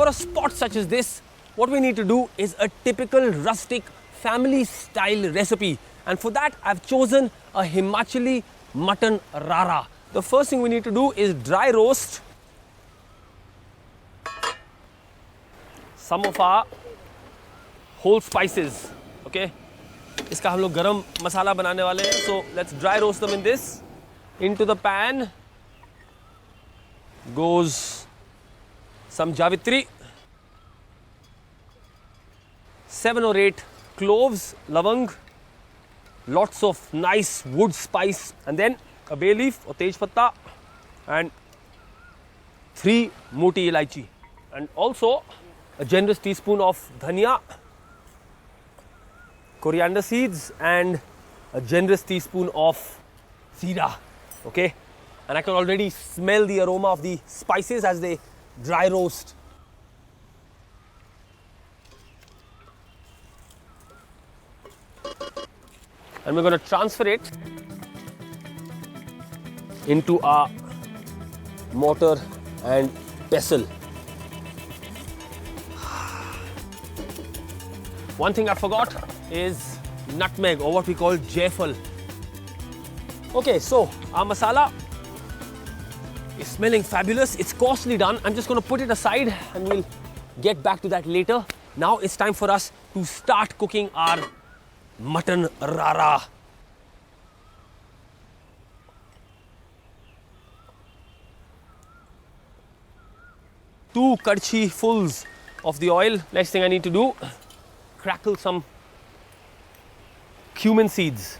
a spot such as this, what we need to do is a typical rustic family style recipe. And for that, I've chosen a Himachali mutton Rara. The first thing we need to do is dry roast some of our whole spices. Okay, इसका हम लोग गरम मसाला बनाने वाले हैं. So let's dry roast them in this. Into the pan goes some javitri, 7 or 8 cloves, lavang, lots of nice wood spice, and then a bay leaf or tej patta and 3 moti ilaichi, and also a generous teaspoon of dhania, coriander seeds, and a generous teaspoon of zira. Okay, and I can already smell the aroma of the spices as they dry roast. And we're going to transfer it into our mortar and pestle. One thing I forgot is nutmeg, or what we call jaifal. Okay, so our masala is smelling fabulous. It's coarsely done. I'm just going to put it aside and we'll get back to that later. Now it's time for us to start cooking our mutton Rara. Two kadchi fulls of the oil. Next thing I need to do, crackle some cumin seeds.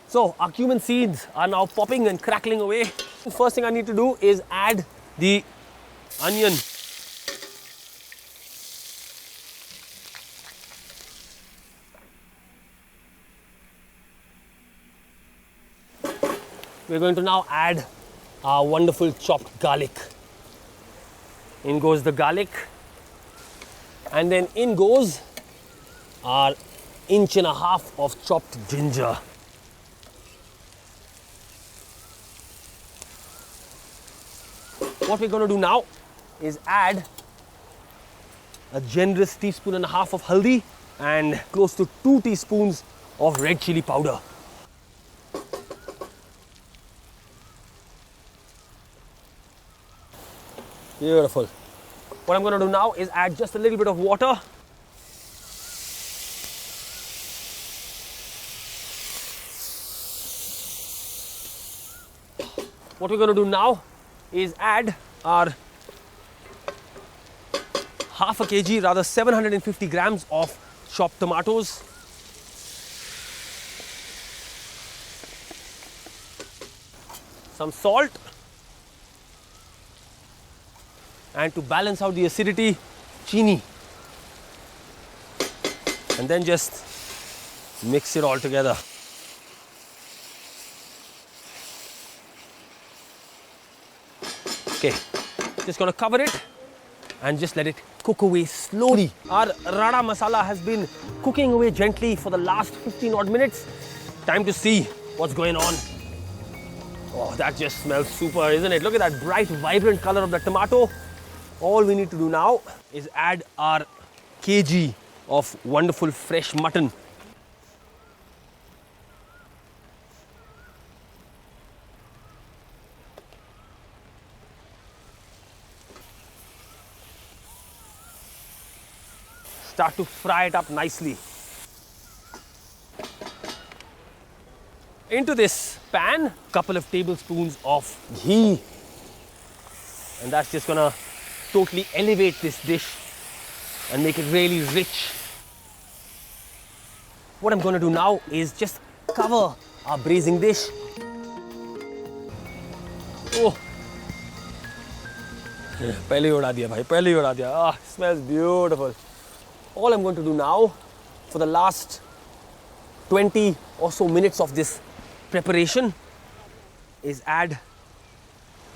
So our cumin seeds are now popping and crackling away. The first thing I need to do is add the onion. We're going to now add our wonderful chopped garlic. In goes the garlic, and then in goes our 1.5 inches of chopped ginger. What we're going to do now is add a generous 1.5 teaspoons of haldi and close to 2 teaspoons of red chili powder. Beautiful. What I'm going to do now is add just a little bit of water. What we're going to do now is add our 0.5 kg, rather 750 grams of chopped tomatoes. Some salt. And to balance out the acidity, chini. And then just mix it all together. Okay, just gonna cover it and just let it cook away slowly. Our Rara masala has been cooking away gently for the last 15 odd minutes. Time to see what's going on. Oh, that just smells super, isn't it? Look at that bright, vibrant color of the tomato. All we need to do now is add our kg of wonderful fresh mutton. Start to fry it up nicely. Into this pan, couple of tablespoons of ghee, and that's just gonna totally elevate this dish and make it really rich. What I'm going to do now is just cover our braising dish. Oh, पहले ही उड़ा दिया भाई, पहले ही उड़ा दिया. Ah, smells beautiful. All I'm going to do now for the last 20 or so minutes of this preparation is add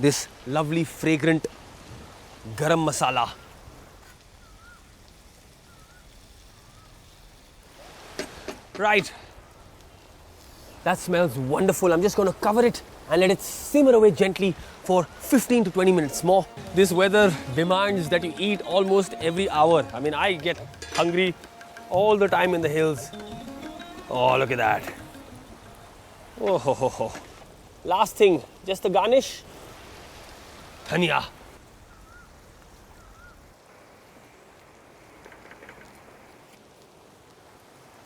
this lovely fragrant garam masala. Right, that smells wonderful. I'm just going to cover it and let it simmer away gently for 15 to 20 minutes more. This weather demands that you eat almost every hour. I mean, I get hungry all the time in the hills. Oh, look at that. Oh, ho, ho, ho. Last thing, just the garnish. Dhania.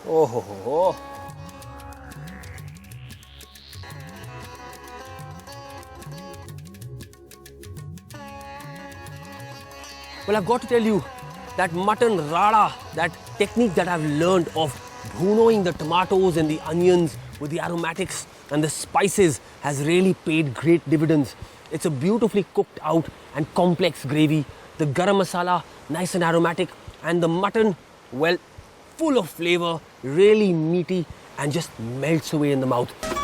Oh, ho, ho, ho. Well, I've got to tell you that mutton rara, that technique that I've learned of brunoing the tomatoes and the onions with the aromatics and the spices has really paid great dividends. It's a beautifully cooked out and complex gravy. The garam masala, nice and aromatic, and the mutton, well, full of flavor, really meaty, and just melts away in the mouth.